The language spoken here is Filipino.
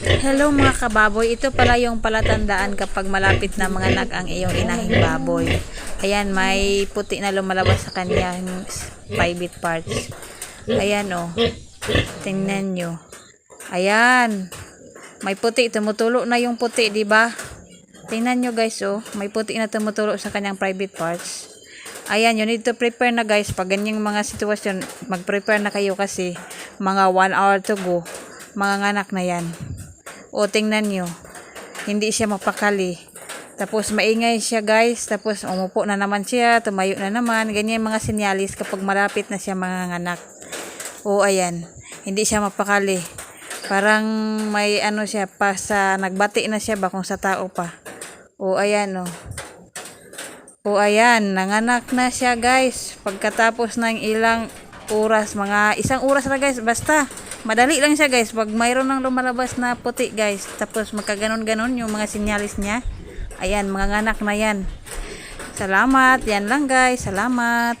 Hello mga kababoy, ito pala yung palatandaan kapag malapit na manganak ang iyong inahing baboy. Ayan, may puti na lumalabas sa kanyang private parts. Ayan oh, tingnan nyo. Ayan, may puti, tumutulo na yung puti, di ba? Tingnan nyo guys oh, may puti na tumutulo sa kanyang private parts. Ayan, you need to prepare na guys. Pag ganyang mga sitwasyon, mag-prepare na kayo kasi mga 1 hour to go, manganganak na yan. O tingnan nyo, hindi siya mapakali. Tapos maingay siya guys. Tapos umupo na naman siya, tumayo na naman. Ganyan mga sinyalis kapag malapit na siya manganganak. O ayan, hindi siya mapakali. Parang may ano siya pa sa nagbati na siya ba kung sa tao pa. O ayan o. O ayan, nanganak na siya guys. Pagkatapos ng ilang oras, mga 1 oras na guys, basta madali lang siya guys. Pag mayroon nang lumalabas na puti guys, tapos magkaganon-ganon yung mga sinyalis niya, ayan, mga nganak na yan. Salamat, yan lang guys, salamat.